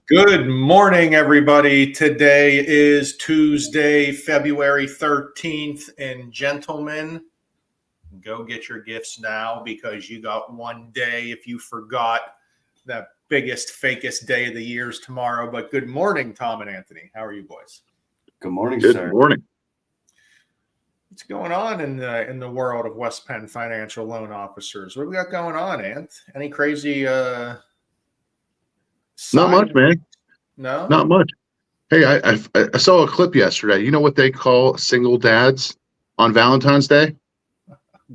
Good morning, everybody. Today is Tuesday, February 13th. And gentlemen, go get your gifts now because you got one day. If you forgot, the biggest, fakest day of the year is tomorrow. But good morning, Tom and Anthony. How are you boys? Good morning, Good sir. morning. What's going on in the world of West Penn financial loan officers? What do we got going on, Ant? Any crazy Not much, man. No? Not much. Hey, I saw a clip yesterday. You know what they call single dads on Valentine's Day?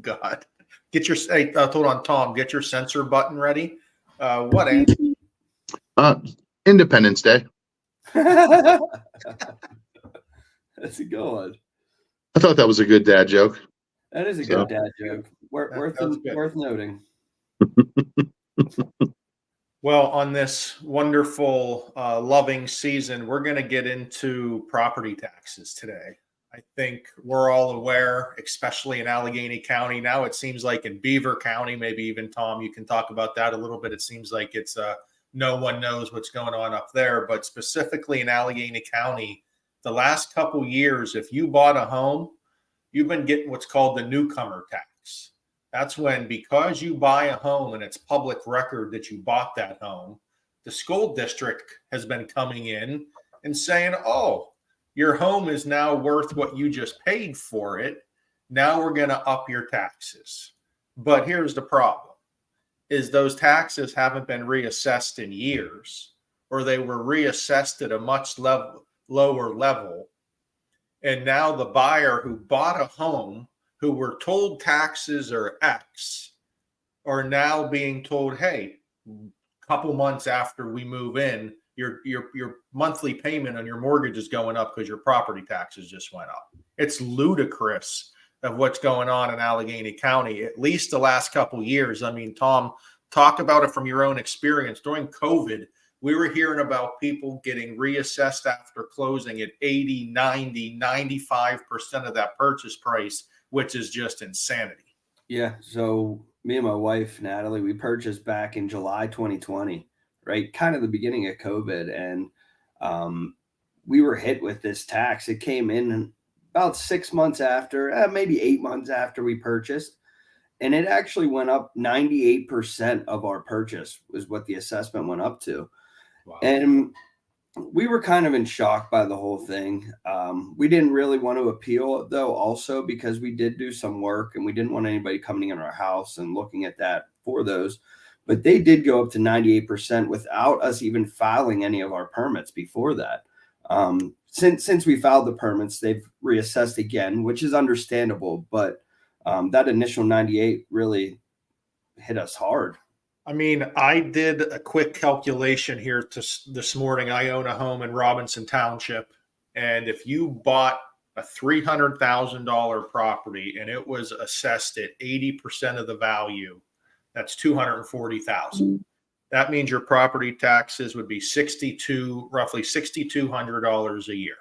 God. Get your hold on, Tom. Get your censor button ready. What, Ant? Independence Day. That's a good one. I thought that was a good dad joke. That is a good dad joke. Worth noting. Well, on this wonderful, loving season, we're going to get into property taxes today. I think we're all aware, especially in Allegheny County. Now it seems like in Beaver County, maybe even Tom, you can talk about that a little bit. It seems like it's no one knows what's going on up there. But specifically in Allegheny County, the last couple years, if you bought a home, you've been getting what's called the newcomer tax. That's when, because you buy a home and it's public record that you bought that home, the school district has been coming in and saying, oh, your home is now worth what you just paid for it. Now we're going to up your taxes. But here's the problem, is those taxes haven't been reassessed in years, or they were reassessed at a much lower level. And now the buyer who bought a home, who were told taxes are X, are now being told, hey, a couple months after we move in, your monthly payment on your mortgage is going up because your property taxes just went up. It's ludicrous of what's going on in Allegheny County, at least the last couple of years. I mean, Tom, talk about it from your own experience. During COVID, we were hearing about people getting reassessed after closing at 80, 90, 95% of that purchase price, which is just insanity. Yeah. So me and my wife, Natalie, we purchased back in July 2020, right? Kind of the beginning of COVID. And we were hit with this tax. It came in about 6 months after, maybe 8 months after we purchased. And it actually went up 98% of our purchase was what the assessment went up to. Wow. And we were kind of in shock by the whole thing. We didn't really want to appeal, though, also because we did do some work and we didn't want anybody coming in our house and looking at that for those. But they did go up to 98% without us even filing any of our permits before that. Since we filed the permits, they've reassessed again, which is understandable. But that initial 98 really hit us hard. I mean, I did a quick calculation here this morning. I own a home in Robinson Township. And if you bought a $300,000 property and it was assessed at 80% of the value, that's $240,000. That means your property taxes would be roughly $6,200 a year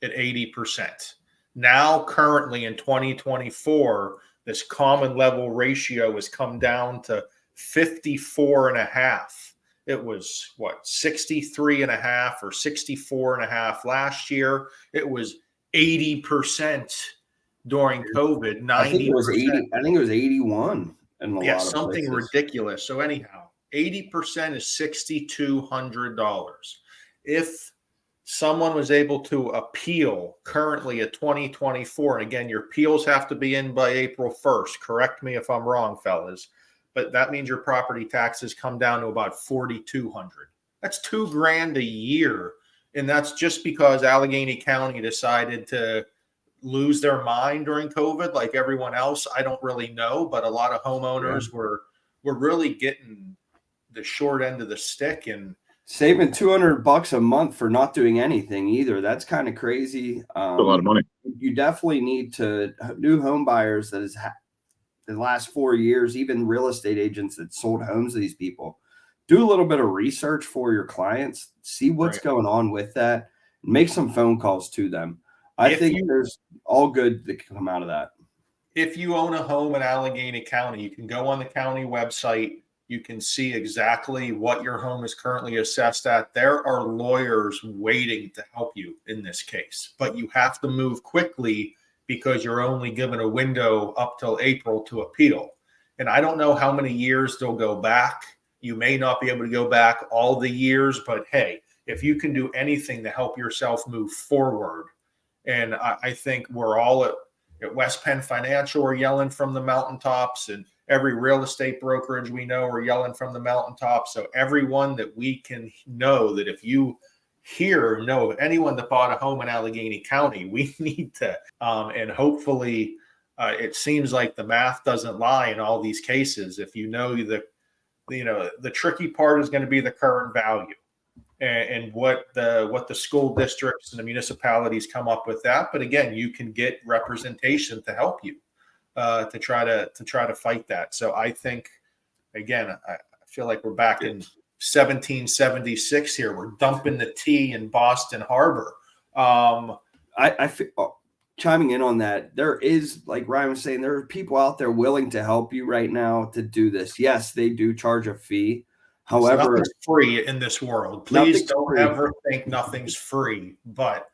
at 80%. Now, currently in 2024, this common level ratio has come down to 54.5. It was 63.5 or 64.5 last year. It was 80% during COVID. 90%. I think it was 80. I think it was 81. Yeah, something ridiculous. So anyhow, 80% is $6,200. If someone was able to appeal currently at 2024, and again, your appeals have to be in by April 1st. Correct me if I'm wrong, fellas. But that means your property taxes come down to about $4,200. That's $2,000 a year. And that's just because Allegheny County decided to lose their mind during COVID like everyone else. I don't really know, but a lot of homeowners were really getting the short end of the stick and saving $200 a month for not doing anything either. That's kind of crazy. A lot of money. You definitely need to, new home buyers that has the last 4 years, even real estate agents that sold homes to these people, do a little bit of research for your clients, see what's going on with that, make some phone calls to them. I think there's all good that can come out of that. If you own a home in Allegheny County, you can go on the county website You can see exactly what your home is currently assessed at. There are lawyers waiting to help you in this case, but you have to move quickly because you're only given a window up till April to appeal. And I don't know how many years they'll go back. You may not be able to go back all the years, but hey, if you can do anything to help yourself move forward, and I think we're all at West Penn Financial are yelling from the mountaintops, and every real estate brokerage we know are yelling from the mountaintops. So everyone that we can know that if you know of anyone that bought a home in Allegheny County, we need to, and hopefully it seems like the math doesn't lie in all these cases. If you know the tricky part is going to be the current value and what the school districts and the municipalities come up with that. But again, you can get representation to help you to try to fight that. So I think, again, I feel like we're back in 1776 here. We're dumping the tea in Boston Harbor. I feel, chiming in on that, there is, like Ryan was saying, there are people out there willing to help you right now to do this. Yes, they do charge a fee. However, nothing's free in this world. Please don't ever think nothing's free. But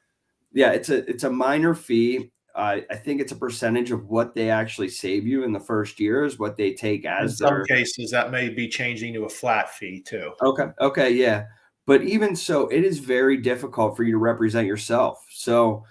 yeah, it's a minor fee. I think it's a percentage of what they actually save you in the first year is what they take as in some cases that may be changing to a flat fee too. Okay, yeah. But even so, it is very difficult for you to represent yourself. So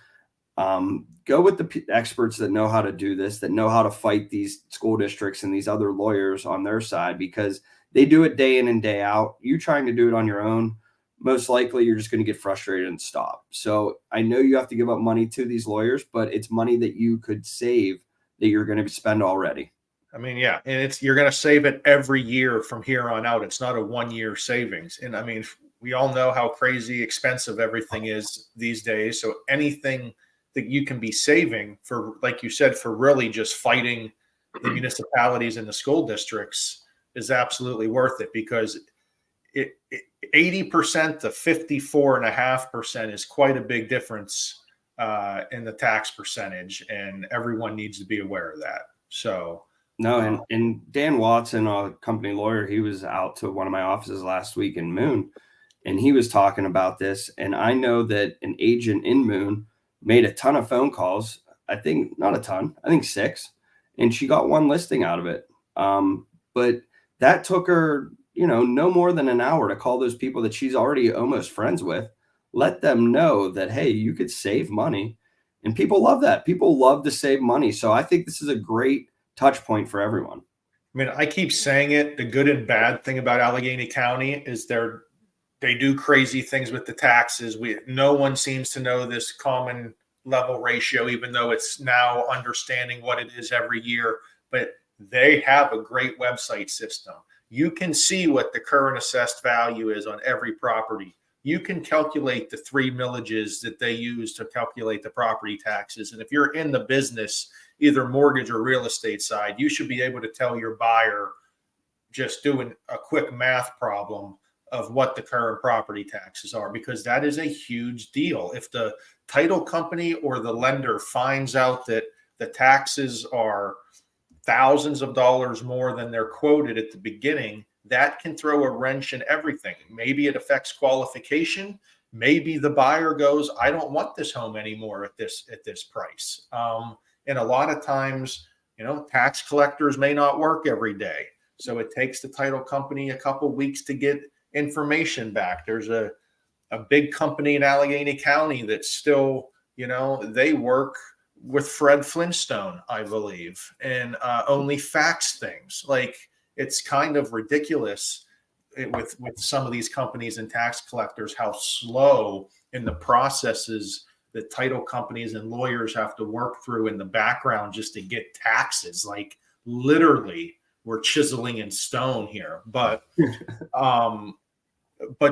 go with the experts that know how to do this, that know how to fight these school districts and these other lawyers on their side, because they do it day in and day out. You trying to do it on your own, most likely you're just going to get frustrated and stop. So I know you have to give up money to these lawyers, but it's money that you could save that you're going to spend already. I mean, yeah, and you're going to save it every year from here on out. It's not a 1 year savings. And I mean, we all know how crazy expensive everything is these days. So anything that you can be saving for, like you said, for really just fighting the municipalities and the school districts is absolutely worth it, because 80% to 54.5% is quite a big difference in the tax percentage, and everyone needs to be aware of that. So no, and Dan Watson, a company lawyer, he was out to one of my offices last week in Moon, and he was talking about this. And I know that an agent in Moon made a ton of phone calls. I think not a ton, I think 6, and she got 1 listing out of it. But that took her, no more than an hour to call those people that she's already almost friends with, let them know that, hey, you could save money. And people love that. People love to save money. So I think this is a great touch point for everyone. I mean, I keep saying it. The good and bad thing about Allegheny County is they do crazy things with the taxes. No one seems to know this common level ratio, even though it's now understanding what it is every year. But they have a great website system. You can see what the current assessed value is on every property. You can calculate the 3 millages that they use to calculate the property taxes. And if you're in the business, either mortgage or real estate side, you should be able to tell your buyer, just doing a quick math problem, of what the current property taxes are, because that is a huge deal. If the title company or the lender finds out that the taxes are thousands of dollars more than they're quoted at the beginning, that can throw a wrench in everything. Maybe it affects qualification. Maybe the buyer goes, I don't want this home anymore at this price. And a lot of times, tax collectors may not work every day. So it takes the title company a couple weeks to get information back. There's a big company in Allegheny County that's still, they work with Fred Flintstone, I believe, and only fax things. Like, it's kind of ridiculous with some of these companies and tax collectors, how slow in the processes that title companies and lawyers have to work through in the background just to get taxes. Like, literally, we're chiseling in stone here. But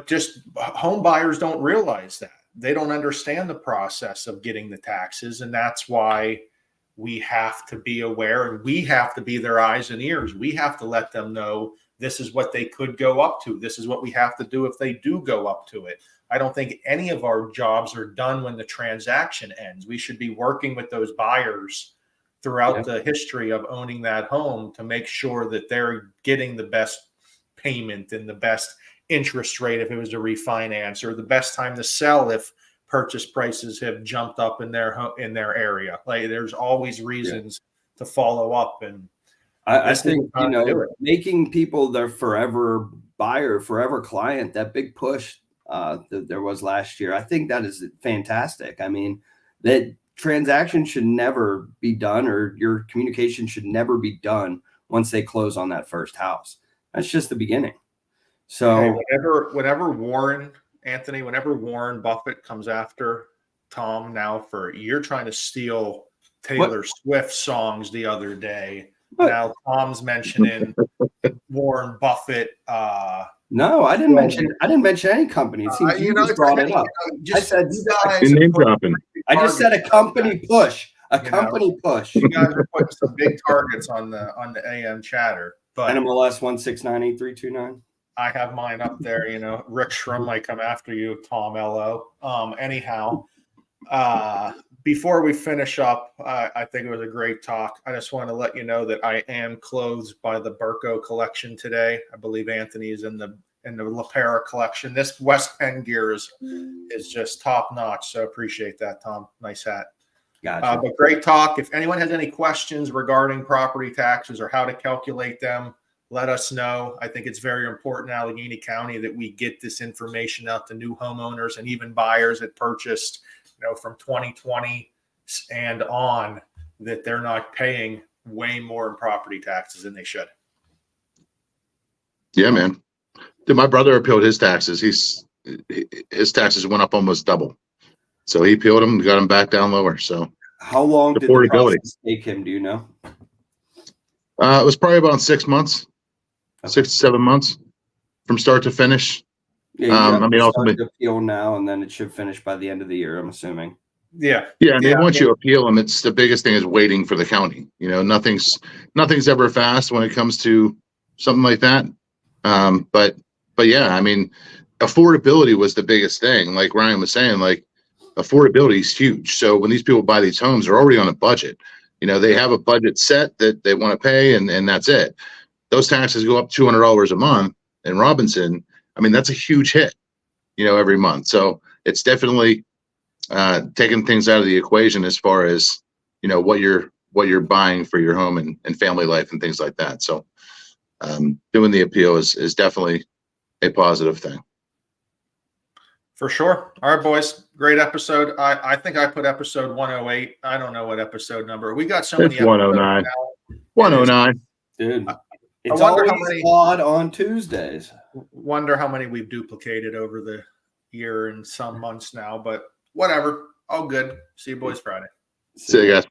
just home buyers don't realize that. They don't understand the process of getting the taxes. And that's why we have to be aware, and we have to be their eyes and ears. We have to let them know this is what they could go up to. This is what we have to do if they do go up to it. I don't think any of our jobs are done when the transaction ends. We should be working with those buyers throughout the history of owning that home to make sure that they're getting the best payment and the best interest rate if it was to refinance, or the best time to sell if purchase prices have jumped up in their area. Like there's always reasons to follow up, and I this is the think, time to do it. making people their forever buyer, forever client, that big push that there was last year, I think that is fantastic. I mean, that transaction should never be done, or your communication should never be done once they close on that first house. That's just the beginning. So Hey, whenever Warren Buffett comes after Tom now for you're trying to steal Taylor Swift songs the other day. What? Now Tom's mentioning Warren Buffett. no, I didn't mention any company. It seems you just brought it up. I said you guys Name are putting dropping. I just said a company push. A You know. company push. You guys are putting some big targets on the AM chatter, but NMLS 1698329. I have mine up there. Rick Shrum might come after you, Tom Lo. Anyhow, before we finish up, I think it was a great talk. I just want to let you know that I am clothed by the Burco collection today. I believe Anthony's in the LaPera collection. This West Penn gear is just top notch. So appreciate that, Tom. Nice hat. Gotcha. But great talk. If anyone has any questions regarding property taxes or how to calculate them, let us know. I think it's very important in Allegheny County that we get this information out to new homeowners and even buyers that purchased, from 2020 and on, that they're not paying way more in property taxes than they should. Yeah, man. Dude, my brother appealed his taxes. His taxes went up almost double. So he appealed them, got them back down lower. So How long did the affordability process take him? Do you know? it was probably about 6 months, Okay. 6 to 7 months from start to finish. Yeah, you I have mean, to ultimately, start the appeal now, and then it should finish by the end of the year, I'm assuming. Yeah. yeah. I mean, once you appeal them, it's the biggest thing is waiting for the county. Nothing's ever fast when it comes to something like that. But yeah, I mean, affordability was the biggest thing. Like Ryan was saying, like affordability is huge. So when these people buy these homes, they're already on a budget. They have a budget set that they want to pay, and that's it. Those taxes go up $200 a month in Robinson. I mean, that's a huge hit, every month. So it's definitely taking things out of the equation as far as, what you're buying for your home and family life and things like that. So doing the appeal is definitely a positive thing. For sure. All right, boys. Great episode. I think I put episode 108. I don't know what episode number. We got so many It's 109. episodes now. 109. Dude, it's wonder how always many- odd on Tuesdays. Wonder how many we've duplicated over the year and some months now, but whatever. All good. See you boys Friday. See you guys.